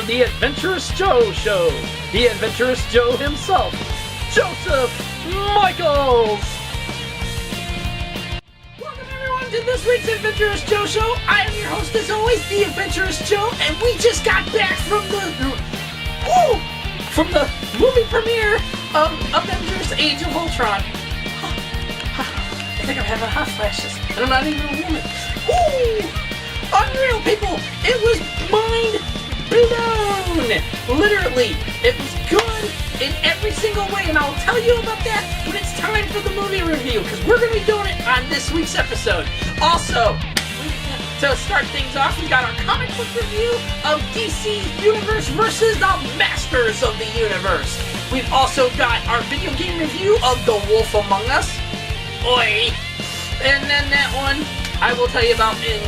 the Adventurous Joe Show. The Adventurous Joe himself, Joseph Michaels. Welcome everyone to this week's Adventurous Joe Show. I am your host as always, the Adventurous Joe, and we just got back from the movie premiere of Avengers-Age of Ultron. I think I'm having hot flashes, and I'm not even a woman. Woo! Unreal, people! It was mind blown! Literally, it was good in every single way, and I'll tell you about that when it's time for the movie review, because we're going to be doing it on this week's episode. Also, to start things off, we got our comic book review of DC Universe versus the Masters of the Universe. We've also got our video game review of The Wolf Among Us. Oi! And then that one I will tell you about in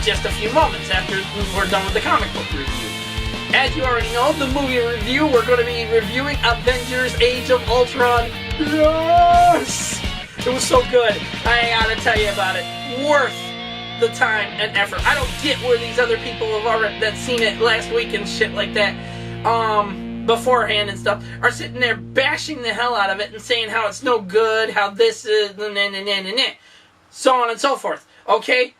just a few moments after we're done with the comic book review. As you already know, the movie review, we're going to be reviewing Avengers-Age of Ultron. Yes! It was so good. I gotta tell you about it. Worth the time and effort. I don't get where these other people have already that seen it last week and shit like that, beforehand and stuff, are sitting there bashing the hell out of it and saying how it's no good, how this is, so on and so forth. Okay?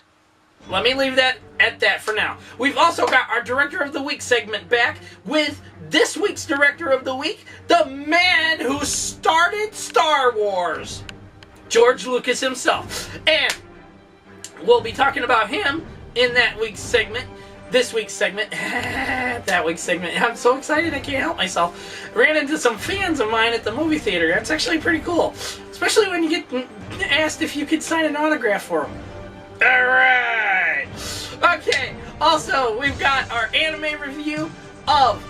Let me leave that at that for now. We've also got our Director of the Week segment back with this week's Director of the Week, the man who started Star Wars, George Lucas himself. And we'll be talking about him in that week's segment. This week's segment. That week's segment. I'm so excited I can't help myself. Ran into some fans of mine at the movie theater. That's actually pretty cool. Especially when you get asked if you could sign an autograph for them. Alright! Okay, also, we've got our anime review of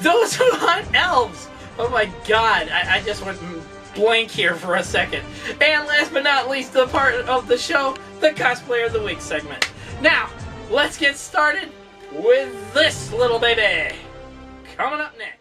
Those Who Hunt Elves. Oh my god, I just went blank here for a second. And last but not least, the part of the show, the Cosplayer of the Week segment. Now, let's get started with this little baby. Coming up next.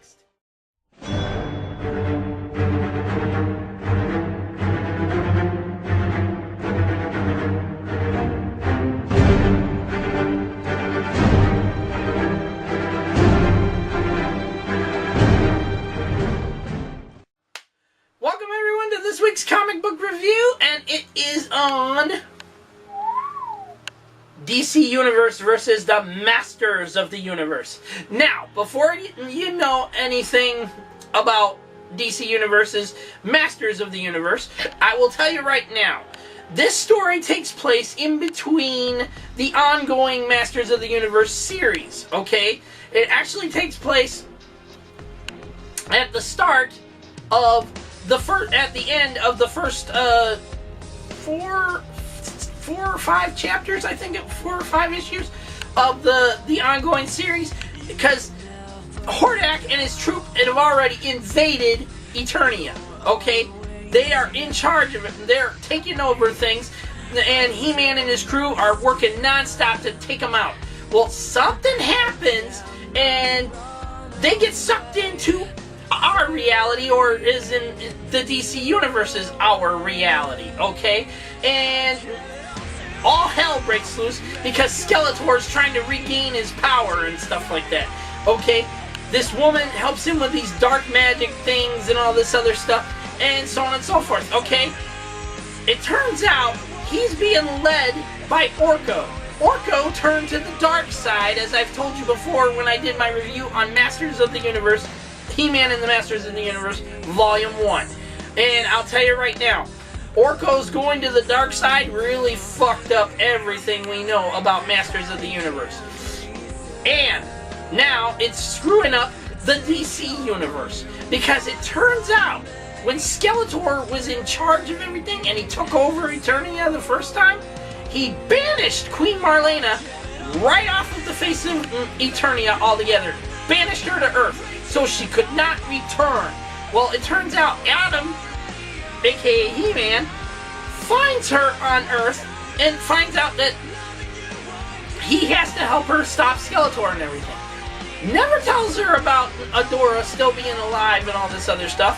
Welcome everyone to this week's comic book review, and it is on DC Universe versus the Masters of the Universe. Now, before you know anything about DC Universe's Masters of the Universe, I will tell you right now, this story takes place in between the ongoing Masters of the Universe series, okay? It actually takes place at the start of at the end of the first four or five chapters, I think, 4 or 5 issues of the ongoing series, because Hordak and his troop have already invaded Eternia. Okay, they are in charge of it. They're taking over things, and He-Man and his crew are working non-stop to take them out. Well, something happens, and they get sucked into our reality, or is in the DC Universe's our reality, okay? And all hell breaks loose because Skeletor's trying to regain his power and stuff like that, okay? This woman helps him with these dark magic things and all this other stuff, and so on and so forth, okay? It turns out he's being led by Orko. Orko turned to the dark side, as I've told you before when I did my review on Masters of the Universe, He-Man and the Masters of the Universe, Volume 1. And I'll tell you right now, Orko's going to the dark side really fucked up everything we know about Masters of the Universe. And now it's screwing up the DC Universe. Because it turns out, when Skeletor was in charge of everything and he took over Eternia the first time, he banished Queen Marlena right off of the face of Eternia altogether. Banished her to Earth, so she could not return. Well, it turns out Adam, aka He-Man, finds her on Earth and finds out that he has to help her stop Skeletor and everything. Never tells her about Adora still being alive and all this other stuff,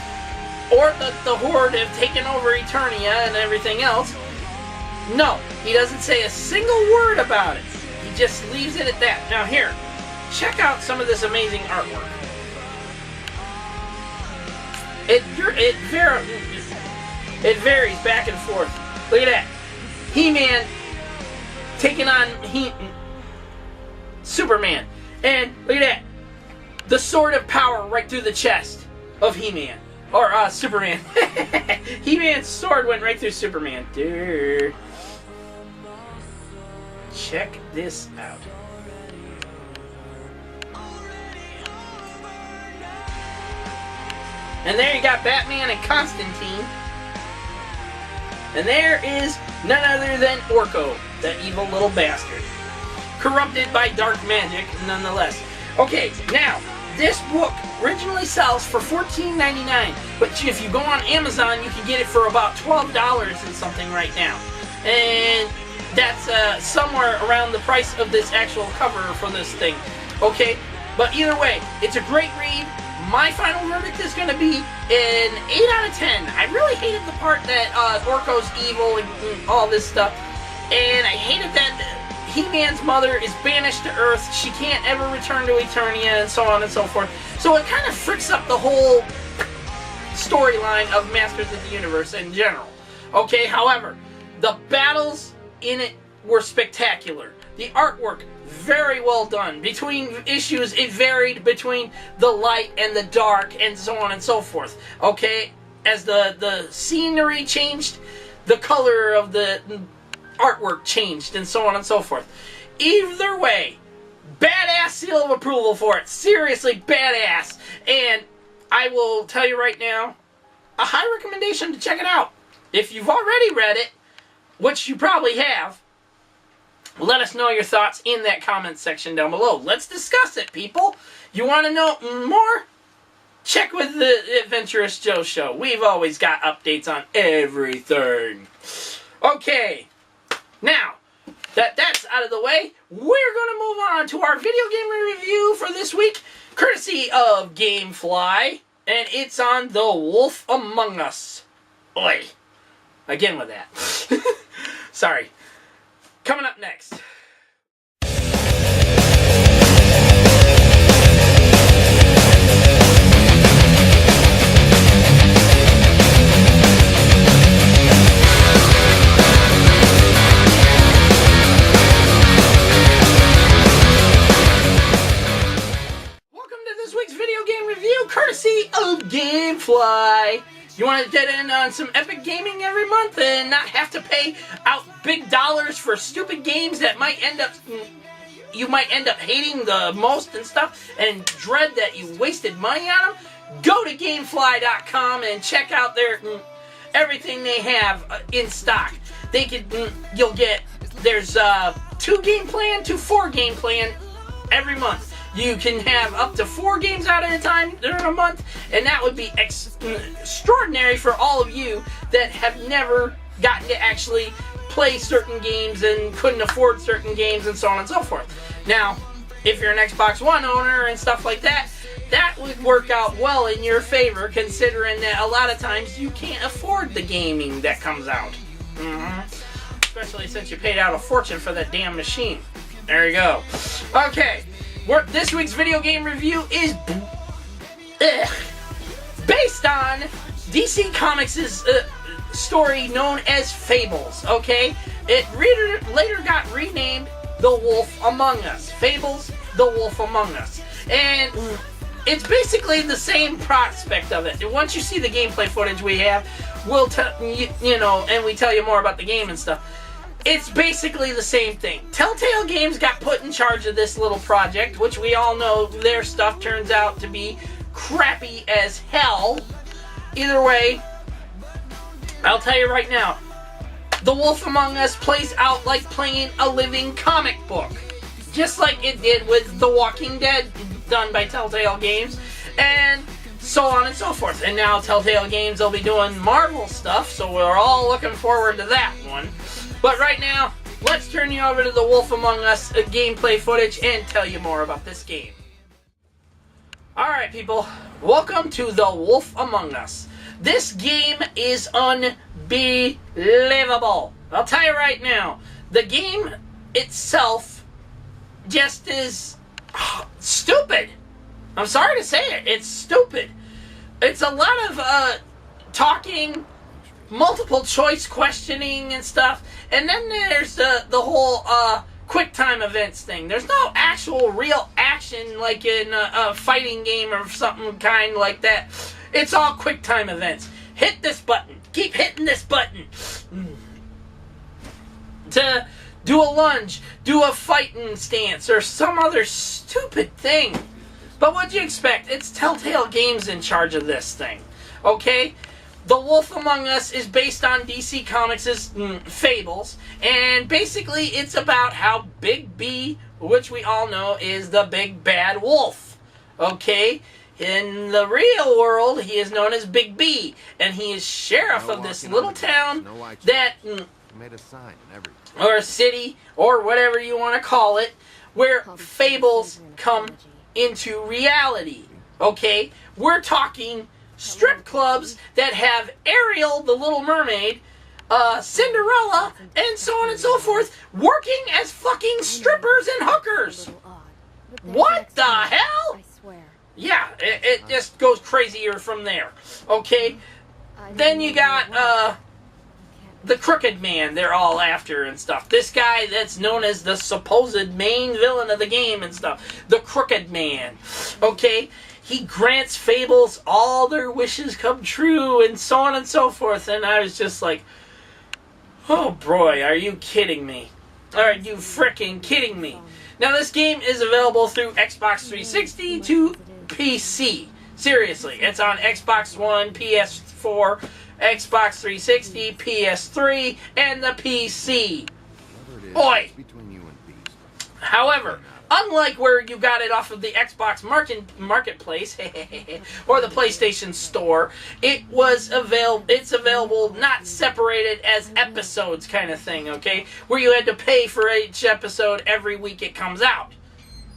or that the Horde have taken over Eternia and everything else. No, he doesn't say a single word about it. He just leaves it at that. Now here, check out some of this amazing artwork. It varies back and forth. Look at that. He-Man taking on Superman. And look at that. The sword of power right through the chest of He-Man. Or Superman. He-Man's sword went right through Superman. Dude. Check this out. And there you got Batman and Constantine. And there is none other than Orko, that evil little bastard. Corrupted by dark magic, nonetheless. Okay, now, this book originally sells for $14.99, but if you go on Amazon, you can get it for about $12 and something right now. And that's somewhere around the price of this actual cover for this thing. Okay, but either way, it's a great read. My final verdict is going to be an 8 out of 10. I really hated the part that Orko's evil and all this stuff. And I hated that He-Man's mother is banished to Earth. She can't ever return to Eternia and so on and so forth. So it kind of fricks up the whole storyline of Masters of the Universe in general. Okay, however, the battles in it were spectacular. The artwork, very well done. Between issues, it varied between the light and the dark and so on and so forth. Okay? As the scenery changed, the color of the artwork changed and so on and so forth. Either way, badass seal of approval for it. Seriously, badass. And I will tell you right now, a high recommendation to check it out. If you've already read it, which you probably have, let us know your thoughts in that comment section down below. Let's discuss it, people. You want to know more? Check with the Adventurous Joe Show. We've always got updates on everything. Okay. Now, that's out of the way, we're going to move on to our video game review for this week, courtesy of Gamefly, and it's on The Wolf Among Us. Oi. Again with that. Sorry. Coming up next. Courtesy of Gamefly. You want to get in on some epic gaming every month and not have to pay out big dollars for stupid games that you might end up hating the most and stuff, and dread that you wasted money on them? Go to Gamefly.com and check out everything they have in stock. There's 2 game plan to 4 game plan every month. You can have up to 4 games out at a time during a month, and that would be extraordinary for all of you that have never gotten to actually play certain games and couldn't afford certain games and so on and so forth. Now, if you're an Xbox One owner and stuff like that, that would work out well in your favor, considering that a lot of times you can't afford the gaming that comes out. Especially since you paid out a fortune for that damn machine. There you go. Okay. This week's video game review is based on DC Comics' story known as Fables, okay? It later got renamed The Wolf Among Us. Fables, The Wolf Among Us. And it's basically the same prospect of it. And once you see the gameplay footage we have, we'll and we tell you more about the game and stuff. It's basically the same thing. Telltale Games got put in charge of this little project, which we all know their stuff turns out to be crappy as hell. Either way, I'll tell you right now, The Wolf Among Us plays out like playing a living comic book. Just like it did with The Walking Dead, done by Telltale Games, and so on and so forth. And now Telltale Games will be doing Marvel stuff, so we're all looking forward to that one. But right now, let's turn you over to The Wolf Among Us gameplay footage and tell you more about this game. Alright people, welcome to The Wolf Among Us. This game is unbelievable. I'll tell you right now, the game itself just is stupid. I'm sorry to say it. It's stupid. It's a lot of talking, multiple choice questioning and stuff. And then there's the whole quick time events thing. There's no actual real action like in a fighting game or something kind like that. It's all quick time events. Hit this button. Keep hitting this button. To do a lunge, do a fighting stance, or some other stupid thing. But what'd you expect? It's Telltale Games in charge of this thing. Okay? The Wolf Among Us is based on DC Comics' Fables, and basically it's about how Big B, which we all know is the big bad wolf. Okay? In the real world, he is known as Big B, and he is sheriff of this little town that, made a sign and everything. or a city, or whatever you want to call it, where fables come into reality. Okay? We're talking strip clubs that have Ariel, the Little Mermaid, Cinderella, and so on and so forth, working as fucking strippers and hookers. What the hell? Yeah, it just goes crazier from there. Okay? Then you got, the Crooked Man they're all after and stuff. This guy that's known as the supposed main villain of the game and stuff. The Crooked Man. Okay? He grants fables all their wishes come true and so on and so forth. And I was just like, oh boy, are you kidding me? Are you fricking kidding me? Now this game is available through Xbox 360 to PC. Seriously, it's on Xbox One, PS4, Xbox 360, PS3, and the PC. Oi! However, unlike where you got it off of the Xbox Marketplace or the PlayStation Store, it's available not separated as episodes kind of thing, okay? Where you had to pay for each episode every week it comes out.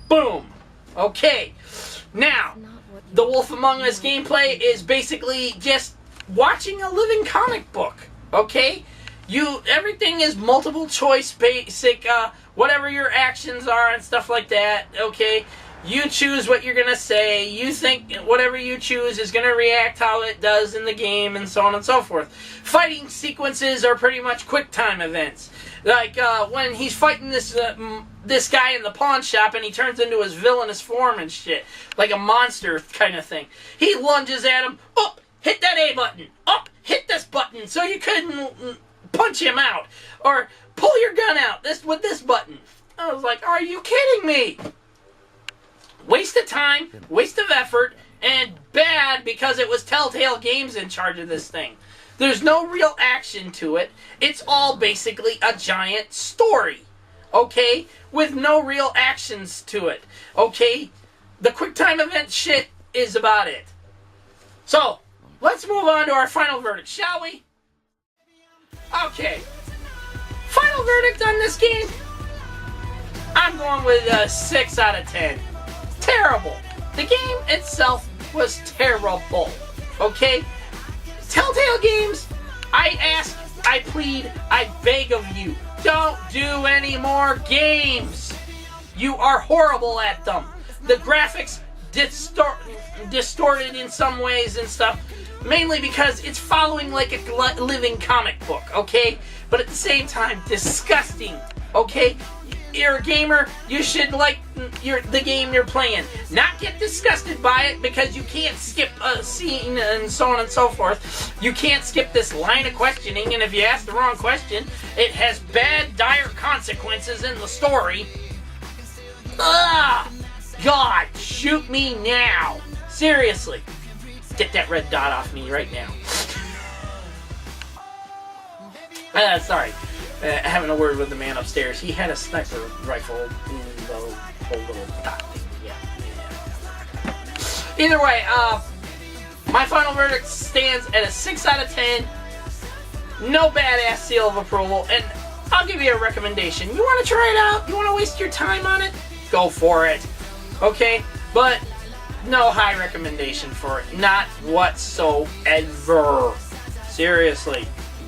Boom. Okay. Now, the Wolf Among Us gameplay is basically just watching a living comic book, okay? Everything is multiple choice, basic, whatever your actions are and stuff like that, okay? You choose what you're gonna say. You think whatever you choose is gonna react how it does in the game, and so on and so forth. Fighting sequences are pretty much quick time events. Like when he's fighting this guy in the pawn shop and he turns into his villainous form and shit, like a monster kind of thing. He lunges at him. Up, hit that A button. Up, hit this button so you couldn't punch him out, or pull your gun out with this button. I was like, are you kidding me? Waste of time, waste of effort, and bad because it was Telltale Games in charge of this thing. There's no real action to it. It's all basically a giant story, okay? With no real actions to it, okay? The QuickTime event shit is about it. So, let's move on to our final verdict, shall we? Okay. Final verdict on this game? I'm going with a 6 out of 10. Terrible. The game itself was terrible. Okay? Telltale Games, I ask, I plead, I beg of you, don't do any more games. You are horrible at them. The graphics distorted in some ways and stuff, mainly because it's following like a living comic book, okay? But at the same time, disgusting, okay? You're a gamer, you should like the game you're playing. Not get disgusted by it because you can't skip a scene and so on and so forth. You can't skip this line of questioning, and if you ask the wrong question, it has bad, dire consequences in the story. Ugh! God, shoot me now. Seriously. Get that red dot off me right now. Sorry. Having a word with the man upstairs. He had a sniper rifle. Little dot thing. Yeah. Either way, my final verdict stands at a 6 out of 10. No badass seal of approval. And I'll give you a recommendation. You want to try it out? You want to waste your time on it? Go for it. Okay? But no high recommendation for it. Not whatsoever. Seriously.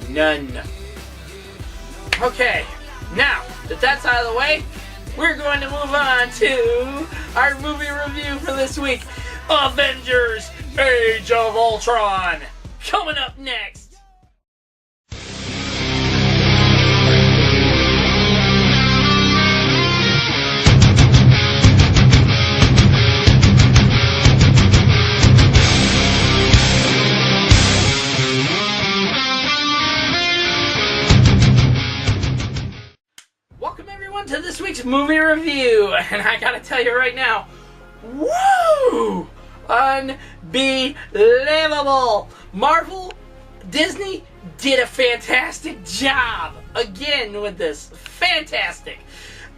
None. Okay. Now that that's out of the way, we're going to move on to our movie review for this week. Avengers-Age of Ultron. Coming up next. Welcome everyone to this week's movie review, and I gotta tell you right now, woo! Unbelievable! Marvel, Disney did a fantastic job again with this. Fantastic!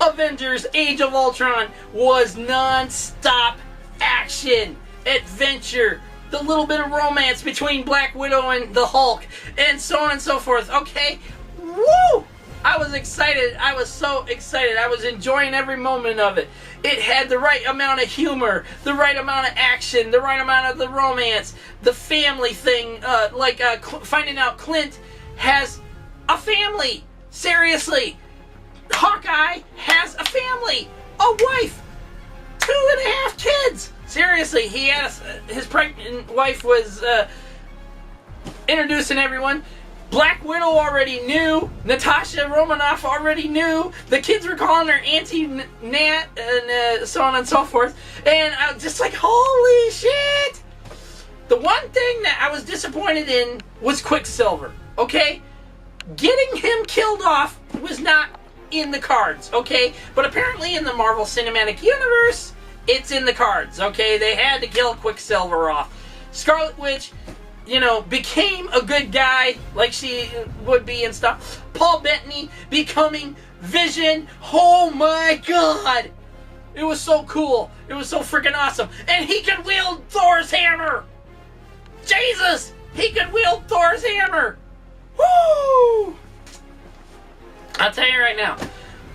Avengers-Age of Ultron was non-stop action, adventure, the little bit of romance between Black Widow and the Hulk, and so on and so forth. Okay? Woo! I was excited. I was so excited. I was enjoying every moment of it. It had the right amount of humor, the right amount of action, the right amount of the romance, the family thing, finding out Clint has a family. Seriously. Hawkeye has a family, a wife, 2.5 kids. Seriously, he has his pregnant wife was introducing everyone. Black Widow already knew. Natasha Romanoff already knew. The kids were calling her Auntie Nat and so on and so forth. And I was just like, holy shit! The one thing that I was disappointed in was Quicksilver, okay? Getting him killed off was not in the cards, okay? But apparently in the Marvel Cinematic Universe, it's in the cards, okay? They had to kill Quicksilver off. Scarlet Witch, you know, became a good guy like she would be and stuff. Paul Bettany becoming Vision. Oh my god! It was so cool. It was so freaking awesome. And he could wield Thor's hammer! Jesus! He could wield Thor's hammer! Woo! I'll tell you right now,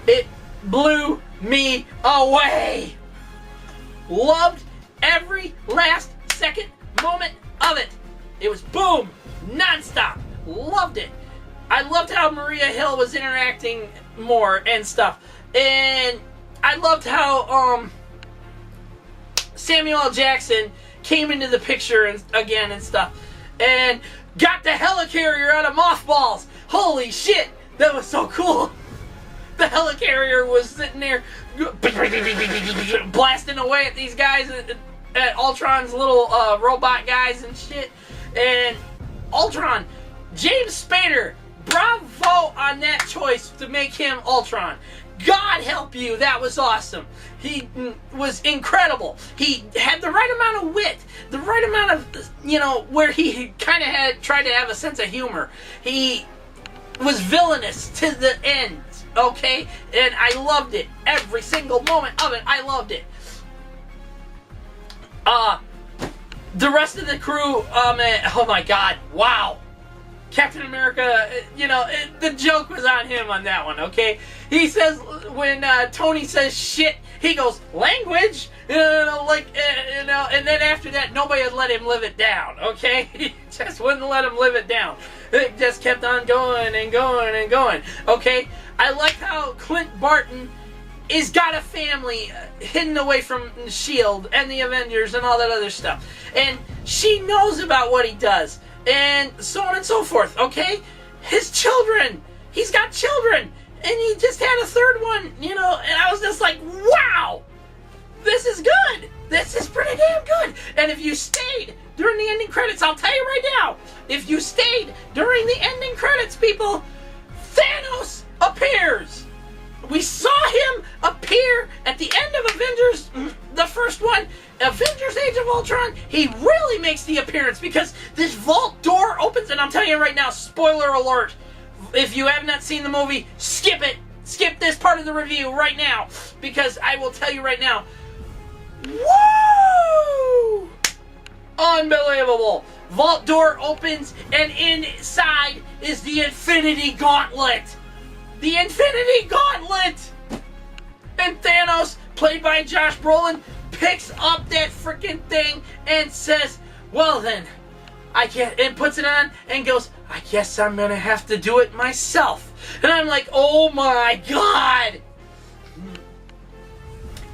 it blew me away! Loved every last second moment of it. It was boom, non-stop. Loved it. I loved how Maria Hill was interacting more and stuff. And I loved how Samuel L. Jackson came into the picture again and stuff. And got the helicarrier out of mothballs. Holy shit, that was so cool. The helicarrier was sitting there blasting away at these guys, at Ultron's little robot guys and shit. And Ultron, James Spader, bravo on that choice to make him Ultron. God help you, that was awesome. He was incredible. He had the right amount of wit, the right amount of, you know, where he kind of had tried to have a sense of humor. He was villainous to the end, okay? And I loved it. Every single moment of it, I loved it. The rest of the crew, oh my god, wow. Captain America, you know, the joke was on him on that one, okay? He says, when Tony says shit, he goes, language? And then after that, nobody would let him live it down, okay? He just wouldn't let him live it down. It just kept on going and going and going, okay? I like how Clint Barton is got a family hidden away from S.H.I.E.L.D. and the Avengers and all that other stuff. And she knows about what he does. And so on and so forth, okay? His children. He's got children. And he just had a third one, you know, and I was just like, wow! This is good! This is pretty damn good! And if you stayed during the ending credits, I'll tell you right now, if you stayed during the ending credits, people, Thanos appears! We saw him appear at the end of Avengers, the first one, Avengers-Age of Ultron. He really makes the appearance because this vault door opens, and I'm telling you right now, spoiler alert, if you have not seen the movie, skip it. Skip this part of the review right now because I will tell you right now, woo! Unbelievable. Vault door opens, and inside is the Infinity Gauntlet. The Infinity Gauntlet! And Thanos, played by Josh Brolin, picks up that freaking thing and says, well then, and puts it on and goes, I guess I'm gonna have to do it myself. And I'm like, oh my god!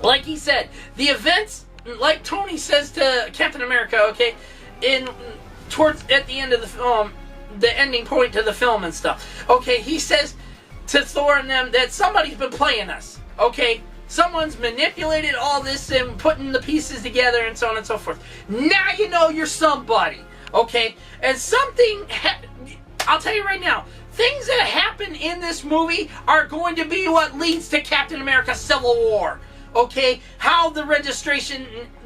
like he said, the events, like Tony says to Captain America, okay, at the end of the film, the ending point to the film and stuff, okay, he says to Thor and them that somebody's been playing us, okay? Someone's manipulated all this and putting the pieces together and so on and so forth. Now you know you're somebody, okay? And I'll tell you right now, things that happen in this movie are going to be what leads to Captain America Civil War, okay? How the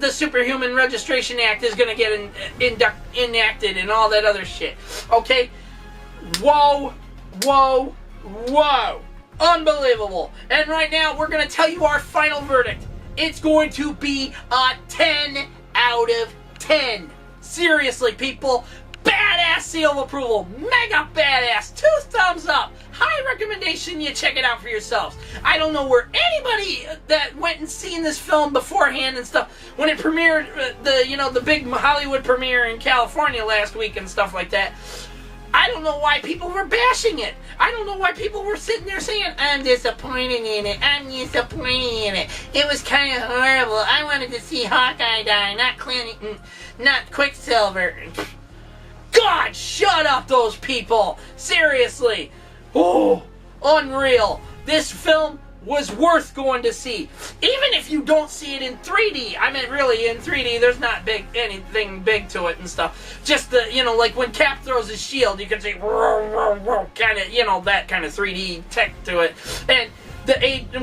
Superhuman Registration Act is going to get enacted and all that other shit, okay? Whoa, whoa, whoa. Unbelievable. And right now, we're going to tell you our final verdict. It's going to be a 10 out of 10. Seriously, people. Badass seal of approval. Mega badass. 2 thumbs up. High recommendation you check it out for yourselves. I don't know where anybody that went and seen this film beforehand and stuff, when it premiered, the big Hollywood premiere in California last week and stuff like that, I don't know why people were bashing it. I don't know why people were sitting there saying, I'm disappointed in it. I'm disappointed in it. It was kind of horrible. I wanted to see Hawkeye die, not Quicksilver. God, shut up, those people. Seriously. Oh, unreal. This film was worth going to see. Even if you don't see it in 3D. I mean, really, in 3D, there's not anything big to it and stuff. Just like when Cap throws his shield, you can see kind of, that kind of 3D tech to it. And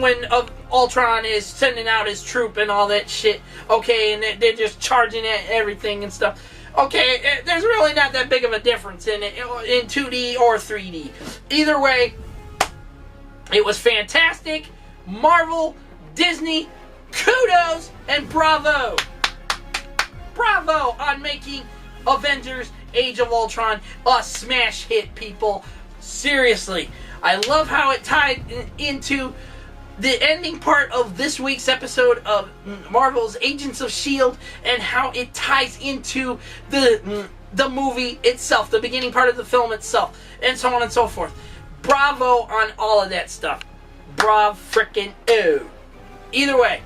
when Ultron is sending out his troop and all that shit, okay, and they're just charging at everything and stuff. Okay, there's really not that big of a difference in it, in 2D or 3D. Either way, it was fantastic. Marvel, Disney, kudos and bravo. Bravo on making Avengers-Age of Ultron a smash hit, people. Seriously. I love how it tied into the ending part of this week's episode of Marvel's Agents of S.H.I.E.L.D. and how it ties into the movie itself, the beginning part of the film itself, and so on and so forth. Bravo on all of that stuff. Brav frickin' oh. Either way,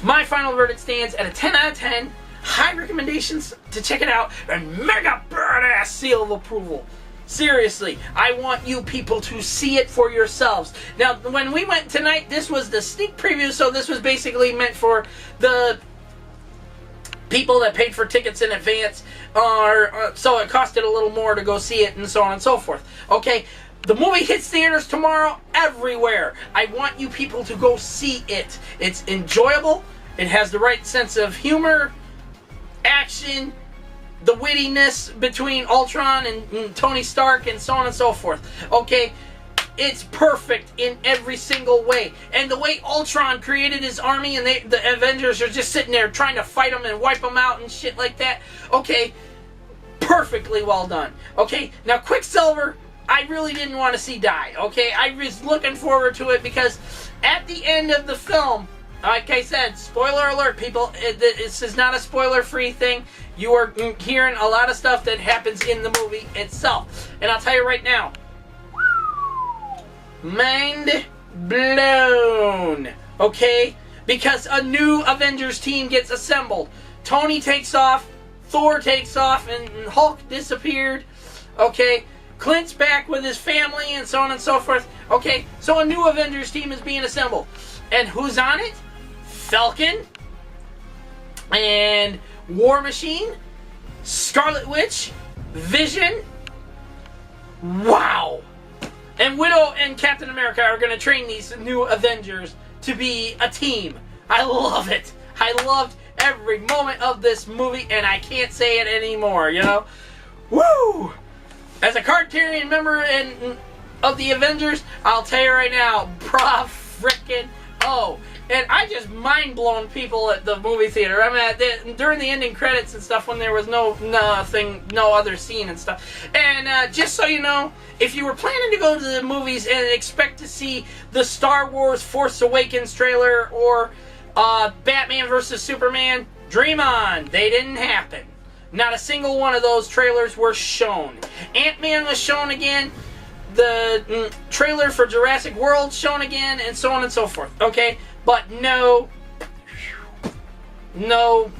my final verdict stands at a 10 out of 10. High recommendations to check it out, and mega badass seal of approval. Seriously, I want you people to see it for yourselves. Now, when we went tonight, this was the sneak preview, so this was basically meant for the people that paid for tickets in advance, so it costed a little more to go see it, and so on and so forth. Okay, the movie hits theaters tomorrow everywhere. I want you people to go see it. It's enjoyable. It has the right sense of humor, action, the wittiness between Ultron and Tony Stark, and so on and so forth. Okay, it's perfect in every single way. And the way Ultron created his army and the Avengers are just sitting there trying to fight him and wipe him out and shit like that. Okay, perfectly well done. Okay, now Quicksilver, I really didn't want to see die. Okay, I was looking forward to it because at the end of the film, like I said, spoiler alert, people, this is not a spoiler-free thing. You are hearing a lot of stuff that happens in the movie itself. And I'll tell you right now, mind blown, okay? Because a new Avengers team gets assembled. Tony takes off, Thor takes off, and Hulk disappeared, okay? Clint's back with his family, and so on and so forth. Okay, so a new Avengers team is being assembled. And who's on it? Falcon, and War Machine, Scarlet Witch, Vision. Wow! And Widow and Captain America are going to train these new Avengers to be a team. I love it. I loved every moment of this movie, and I can't say it anymore, you know? Woo! As a card-carrying member of the Avengers, I'll tell you right now, bravo frickin' oh. And I just mind-blown people at the movie theater. I mean, during the ending credits and stuff when there was no other scene and stuff. And just so you know, if you were planning to go to the movies and expect to see the Star Wars Force Awakens trailer or Batman vs. Superman, dream on. They didn't happen. Not a single one of those trailers were shown. Ant-Man was shown again. The trailer for Jurassic World shown again, and so on and so forth. Okay? But no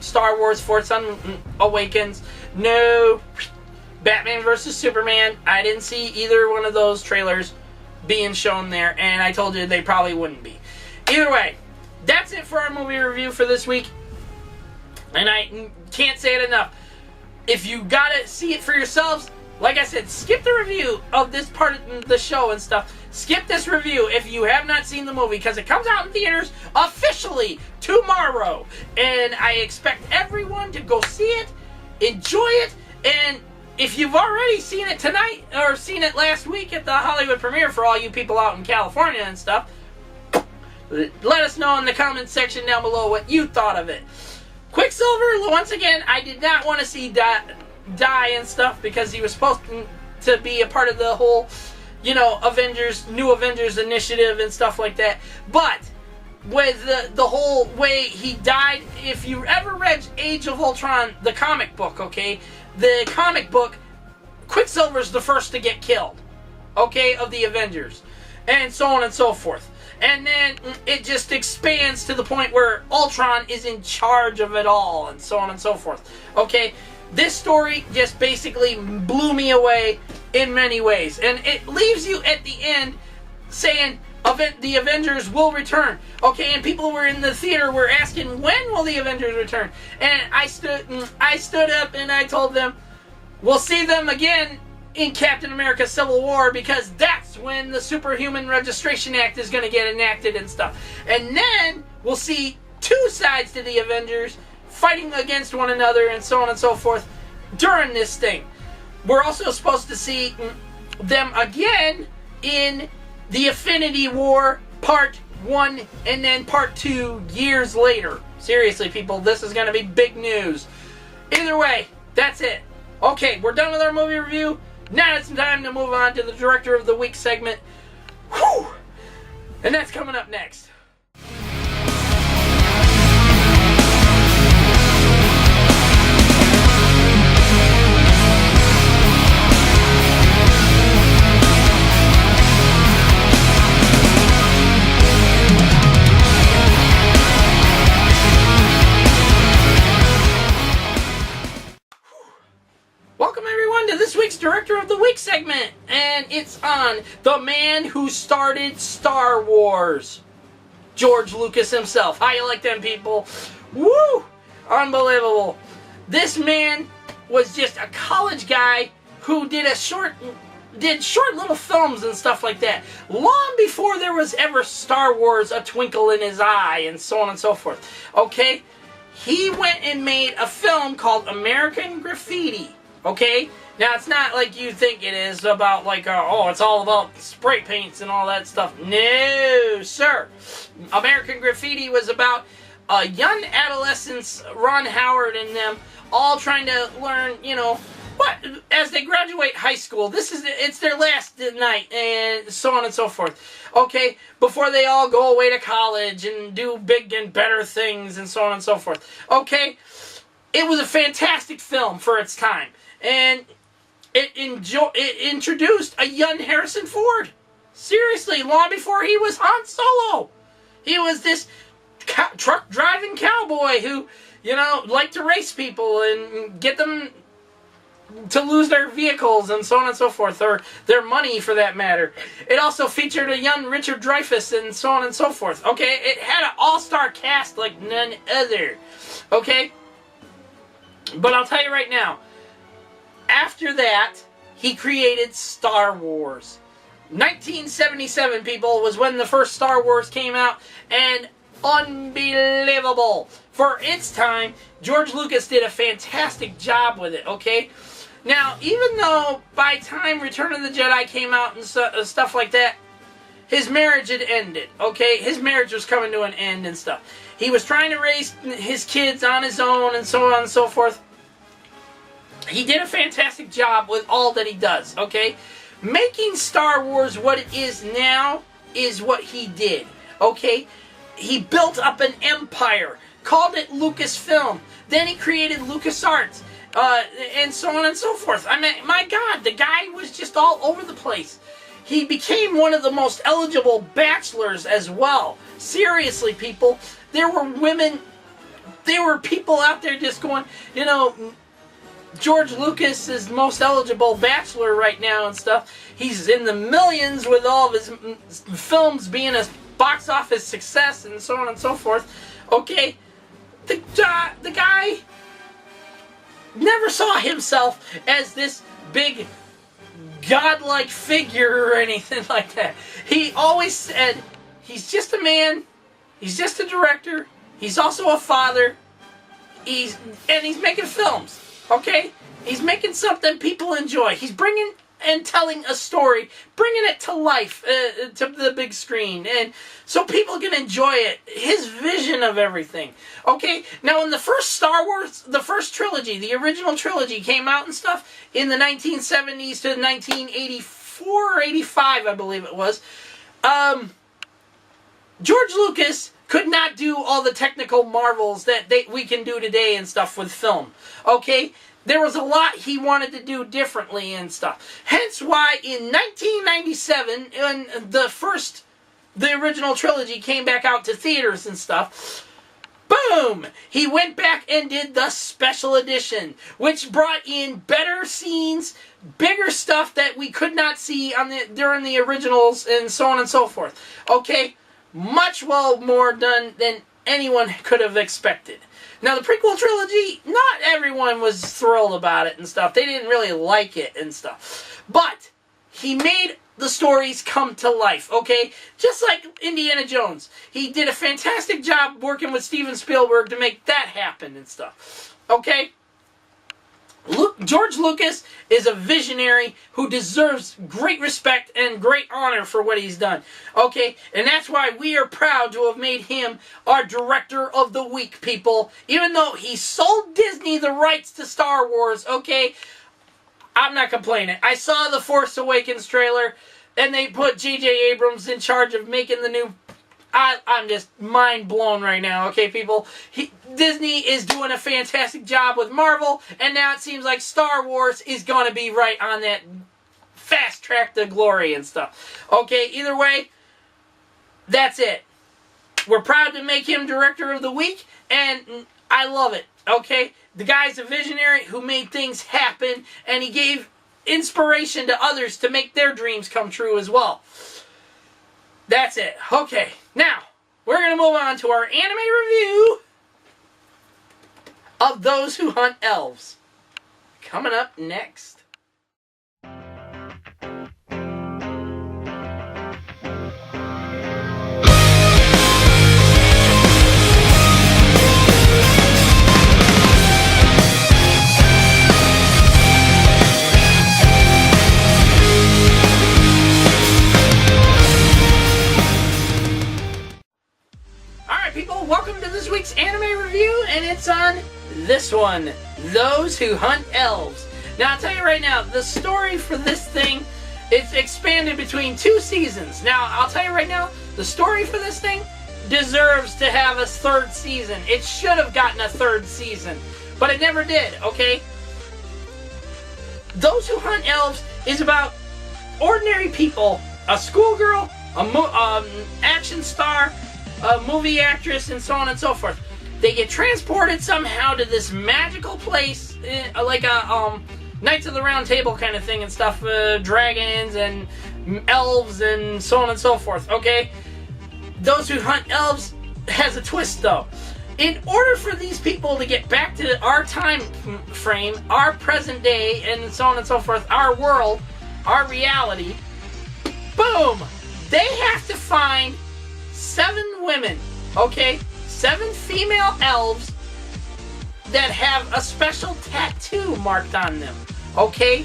Star Wars Force Awakens, no Batman vs. Superman. I didn't see either one of those trailers being shown there, and I told you they probably wouldn't be. Either way, that's it for our movie review for this week, and I can't say it enough. If you gotta see it for yourselves, like I said, skip the review of this part of the show and stuff. Skip this review if you have not seen the movie, because it comes out in theaters officially tomorrow. And I expect everyone to go see it, enjoy it, and if you've already seen it tonight, or seen it last week at the Hollywood premiere for all you people out in California and stuff, let us know in the comments section down below what you thought of it. Quicksilver, once again, I did not want to see die and stuff, because he was supposed to be a part of the whole, you know, New Avengers initiative and stuff like that. But with the whole way he died, if you ever read Age of Ultron, the comic book, okay, the comic book, Quicksilver's the first to get killed, okay, of the Avengers, and so on and so forth. And then it just expands to the point where Ultron is in charge of it all, and so on and so forth. Okay, this story just basically blew me away in many ways. And it leaves you at the end saying the Avengers will return. Okay, and people were in the theater were asking, when will the Avengers return? And I stood up and I told them, we'll see them again in Captain America Civil War, because that's when the Superhuman Registration Act is going to get enacted and stuff. And then we'll see two sides to the Avengers fighting against one another and so on and so forth during this thing. We're also supposed to see them again in the Infinity War Part 1 and then Part 2 years later. Seriously, people, this is going to be big news. Either way, that's it. Okay, we're done with our movie review. Now it's time to move on to the Director of the Week segment. Whew! And that's coming up next. Welcome everyone to this week's Director of the Week segment, and it's on the man who started Star Wars, George Lucas himself. How you like them, people? Woo! Unbelievable. This man was just a college guy who did short little films and stuff like that, long before there was ever Star Wars, a twinkle in his eye, and so on and so forth. Okay? He went and made a film called American Graffiti. Okay? Now, it's not like you think it is about, like, it's all about spray paints and all that stuff. No, sir. American Graffiti was about young adolescents, Ron Howard and them, all trying to learn, you know, what, as they graduate high school, it's their last night, and so on and so forth. Okay? Before they all go away to college and do big and better things, and so on and so forth. Okay? It was a fantastic film for its time. And it introduced a young Harrison Ford. Seriously, long before he was Han Solo. He was this truck driving cowboy who, you know, liked to race people and get them to lose their vehicles and so on and so forth, or their money for that matter. It also featured a young Richard Dreyfuss and so on and so forth. Okay, it had an all-star cast like none other. Okay, but I'll tell you right now, after that, he created Star Wars. 1977, people, was when the first Star Wars came out, and unbelievable. For its time, George Lucas did a fantastic job with it, okay? Now, even though by time Return of the Jedi came out and stuff like that, his marriage had ended, okay? His marriage was coming to an end and stuff. He was trying to raise his kids on his own and so on and so forth. He did a fantastic job with all that he does, okay? Making Star Wars what it is now is what he did, okay? He built up an empire, called it Lucasfilm. Then he created LucasArts, and so on and so forth. I mean, my God, the guy was just all over the place. he became one of the most eligible bachelors as well. Seriously, people, there were people out there just going, you know, George Lucas is the most eligible bachelor right now and stuff. He's in the millions with all of his films being a box office success and so on and so forth. Okay, the guy never saw himself as this big godlike figure or anything like that. He always said, he's just a man, he's just a director, he's also a father, he's making films. Okay? He's making something people enjoy. He's bringing and telling a story, bringing it to life, to the big screen, and so people can enjoy it. His vision of everything. Okay? Now, in the first Star Wars, the first trilogy, the original trilogy came out and stuff in the 1970s to 1984 or 85, I believe it was. George Lucas could not do all the technical marvels that we can do today and stuff with film. Okay? There was a lot he wanted to do differently and stuff. Hence why in 1997, when the original trilogy came back out to theaters and stuff, boom! He went back and did the special edition, which brought in better scenes, bigger stuff that we could not see during the originals and so on and so forth. Okay? Much more done than anyone could have expected. Now, the prequel trilogy, not everyone was thrilled about it and stuff. They didn't really like it and stuff. But he made the stories come to life, okay? Just like Indiana Jones. He did a fantastic job working with Steven Spielberg to make that happen and stuff. Okay? George Lucas is a visionary who deserves great respect and great honor for what he's done. Okay? And that's why we are proud to have made him our Director of the Week, people. Even though he sold Disney the rights to Star Wars, okay? I'm not complaining. I saw the Force Awakens trailer, and they put J.J. Abrams in charge of making the new... I'm just mind blown right now, okay, people? Disney is doing a fantastic job with Marvel, and now it seems like Star Wars is going to be right on that fast track to glory and stuff. Okay, either way, that's it. We're proud to make him Director of the Week, and I love it, okay? The guy's a visionary who made things happen, and he gave inspiration to others to make their dreams come true as well. That's it. Okay, now, we're going to move on to our anime review of Those Who Hunt Elves. Coming up next. Welcome to this week's anime review, and it's on this one, Those Who Hunt Elves. Now, I'll tell you right now, the story for this thing, it's expanded between 2 seasons. Now, I'll tell you right now, the story for this thing deserves to have a 3rd season. It should have gotten a 3rd season, but it never did, okay? Those Who Hunt Elves is about ordinary people, a schoolgirl, an action star, a movie actress, and so on and so forth. They get transported somehow to this magical place, like a Knights of the Round Table kind of thing and stuff, dragons and elves and so on and so forth, okay? Those Who Hunt Elves has a twist, though. In order for these people to get back to our time frame, our present day, and so on and so forth, our world, our reality, boom! They have to find 7 women, okay? 7 female elves that have a special tattoo marked on them, okay?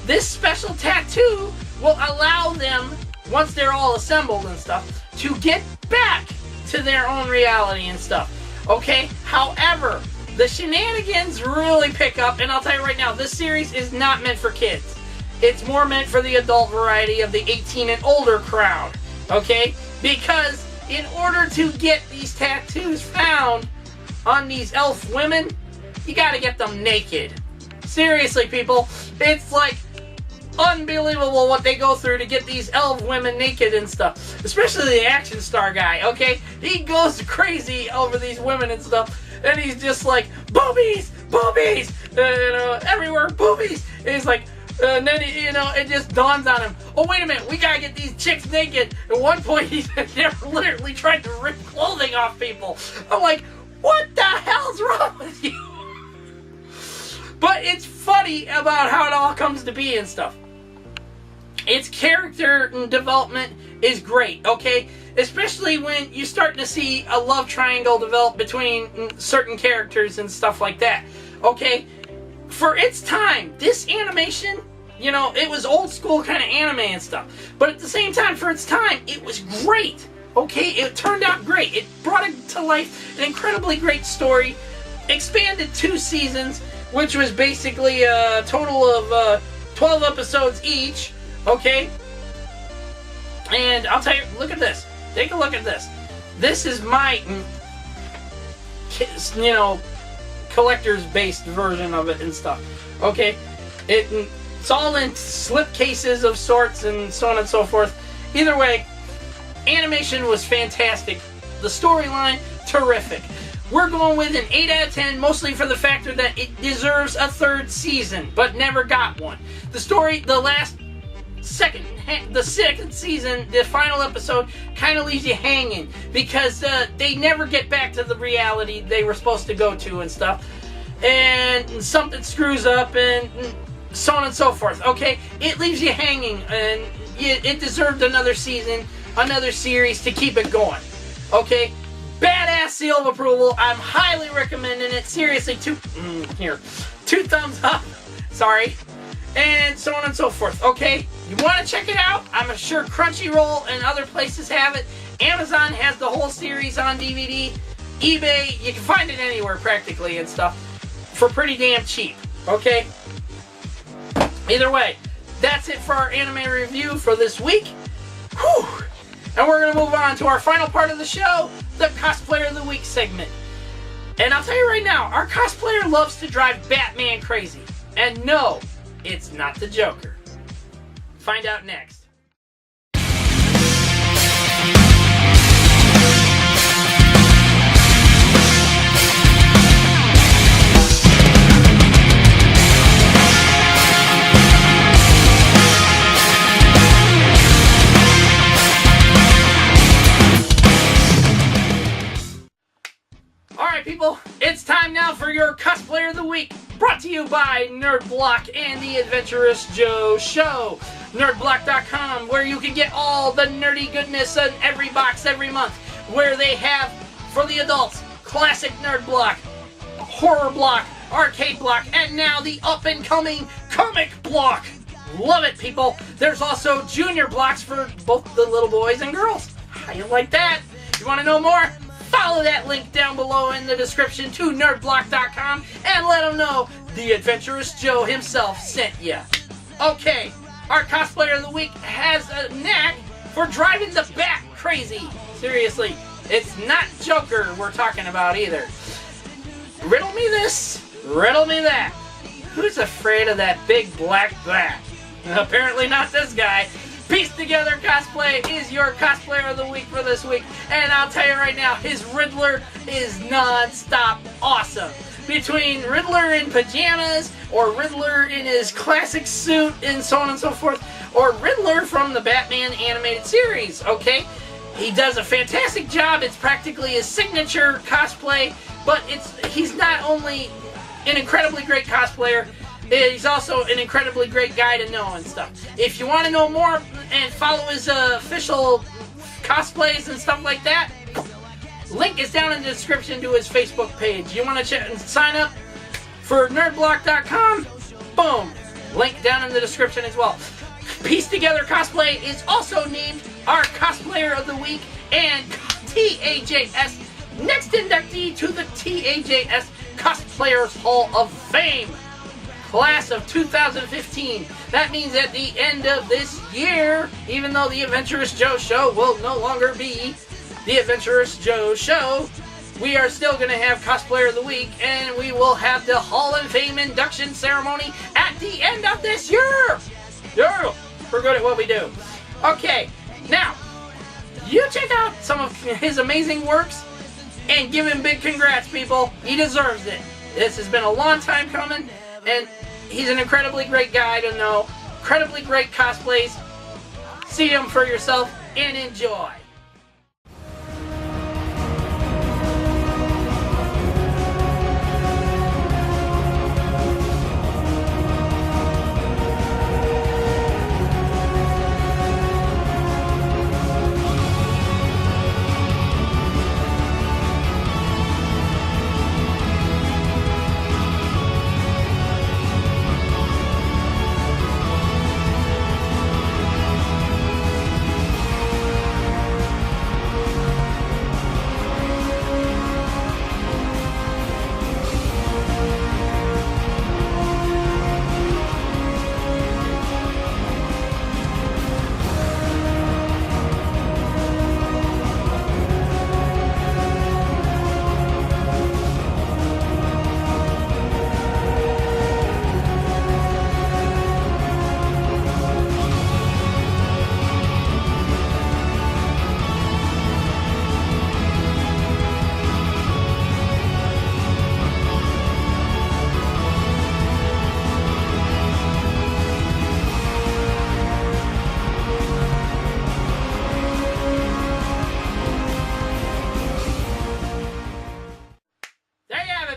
This special tattoo will allow them, once they're all assembled and stuff, to get back to their own reality and stuff, okay? However, the shenanigans really pick up, and I'll tell you right now, this series is not meant for kids. It's more meant for the adult variety of the 18 and older crowd, okay? Because in order to get these tattoos found on these elf women, you gotta get them naked. Seriously, people. It's like unbelievable what they go through to get these elf women naked and stuff. Especially the action star guy, okay? He goes crazy over these women and stuff. And he's just like, boobies! Boobies! Everywhere, boobies! And he's like, and then, it just dawns on him, oh, wait a minute, we gotta get these chicks naked. At one point, they're literally trying to rip clothing off people. I'm like, what the hell's wrong with you? But it's funny about how it all comes to be and stuff. Its character development is great, okay? Especially when you're starting to see a love triangle develop between certain characters and stuff like that, okay? For its time, this animation, it was old school kind of anime and stuff. But at the same time, for its time, it was great, okay? It turned out great. It brought it to life, an incredibly great story, expanded 2 seasons, which was basically a total of 12 episodes each, okay? And I'll tell you, look at this. Take a look at this. This is my, collector's-based version of it and stuff, okay? It's all in slip cases of sorts and so on and so forth. Either way, animation was fantastic. The storyline, terrific. We're going with an 8 out of 10, mostly for the factor that it deserves a 3rd season, but never got one. The story, the second season, the final episode, kind of leaves you hanging, because they never get back to the reality they were supposed to go to and stuff. And something screws up and so on and so forth, okay? It leaves you hanging, and it deserved another season, another series to keep it going, okay? Badass seal of approval. I'm highly recommending it. Seriously, 2 thumbs up. Sorry. And so on and so forth. Okay? You want to check it out? I'm sure Crunchyroll and other places have it. Amazon has the whole series on DVD. eBay, you can find it anywhere practically and stuff for pretty damn cheap. Okay? Either way, that's it for our anime review for this week. Whew! And we're going to move on to our final part of the show, the Cosplayer of the Week segment. And I'll tell you right now, our cosplayer loves to drive Batman crazy. And no, it's not the Joker. Find out next. Alright people, it's time now for your Cosplayer of the Week, brought to you by NerdBlock and the Adventurous Joe Show. NerdBlock.com, where you can get all the nerdy goodness in every box every month, where they have, for the adults, classic Nerd Block, Horror Block, Arcade Block, and now the up-and-coming Comic Block. Love it, people. There's also Junior Blocks for both the little boys and girls. How you like that? You want to know more? Follow that link down below in the description to nerdblock.com and let them know the Adventurous Joe himself sent you. Okay, our Cosplayer of the Week has a knack for driving the bat crazy. Seriously, it's not Joker we're talking about either. Riddle me this, riddle me that. Who's afraid of that big black bat? Apparently not this guy. Pieced Together Cosplay is your Cosplayer of the Week for this week, and I'll tell you right now, his Riddler is non-stop awesome. Between Riddler in pajamas, or Riddler in his classic suit, and so on and so forth, or Riddler from the Batman animated series, okay? He does a fantastic job. It's practically his signature cosplay, but he's not only an incredibly great cosplayer, he's also an incredibly great guy to know and stuff. If you want to know more and follow his official cosplays and stuff like that, link is down in the description to his Facebook page. You want to sign up for nerdblock.com? Boom. Link down in the description as well. Pieced Together Cosplay is also named our Cosplayer of the Week and T.A.J.S. next inductee to the T.A.J.S. Cosplayers Hall of Fame. Class of 2015. That means at the end of this year, even though the Adventurous Joe Show will no longer be the Adventurous Joe Show, we are still going to have Cosplayer of the Week, and we will have the Hall of Fame induction ceremony at the end of this year. Yeah, we're good at what we do. Okay, now, you check out some of his amazing works and give him big congrats, people. He deserves it. This has been a long time coming, and he's an incredibly great guy to know. Incredibly great cosplays. See him for yourself and enjoy.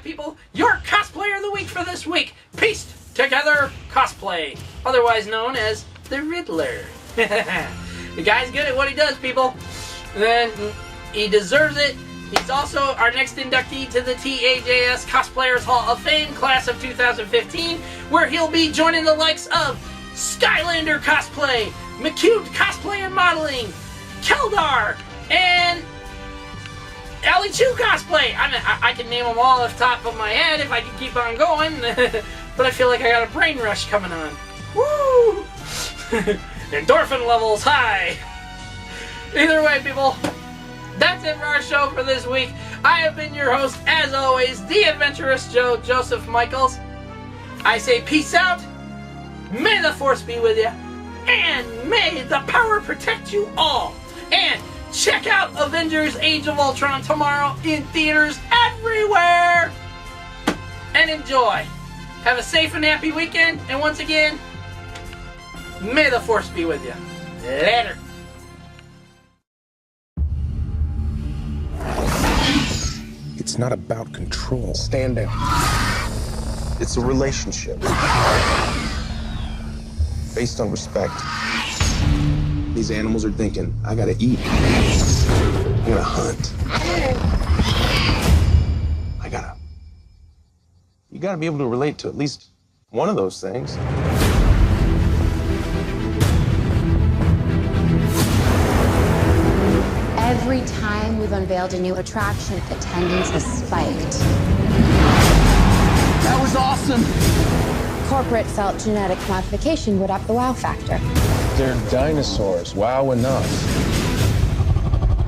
People, your cosplayer of the week for this week, Pieced Together Cosplay, otherwise known as the Riddler. The guy's good at what he does, people. And he deserves it. He's also our next inductee to the T.A.J.S. Cosplayers Hall of Fame class of 2015, where he'll be joining the likes of Skylander Cosplay, McCube Cosplay and Modeling, Keldar, and Ellie Chu Cosplay! I can name them all off the top of my head if I can keep on going, but I feel like I got a brain rush coming on. Woo! Endorphin levels high! Either way, people, that's it for our show for this week. I have been your host, as always, the Adventurous Joe, Joseph Michaels. I say peace out, may the Force be with you, and may the power protect you all. And check out Avengers-Age of Ultron tomorrow in theaters everywhere! And enjoy! Have a safe and happy weekend, and once again, may the Force be with you. Later! It's not about control. Stand down. It's a relationship based on respect. These animals are thinking, I gotta eat. I'm gonna hunt. You gotta be able to relate to at least one of those things. Every time we've unveiled a new attraction, attendance has spiked. That was awesome! Corporate felt genetic modification would up the wow factor. They're dinosaurs. Wow enough.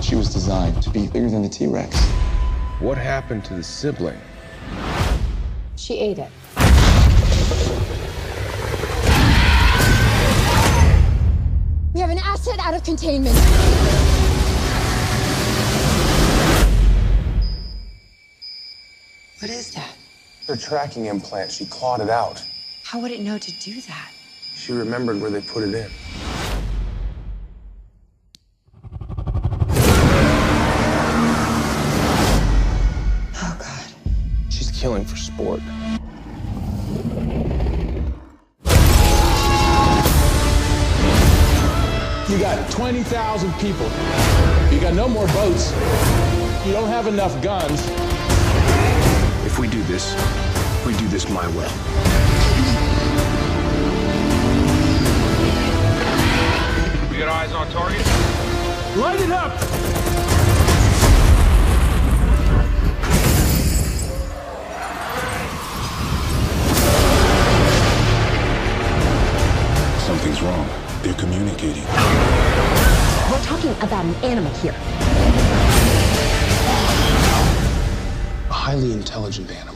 She was designed to be bigger than the T-Rex. What happened to the sibling? She ate it. We have an asset out of containment. What is that? Her tracking implant, she clawed it out. How would it know to do that? She remembered where they put it in. Oh, God. She's killing for sport. You got 20,000 people. You got no more boats. You don't have enough guns. If we do this my way. We got eyes on target. Light it up! Something's wrong. They're communicating. We're talking about an animal here. A highly intelligent animal.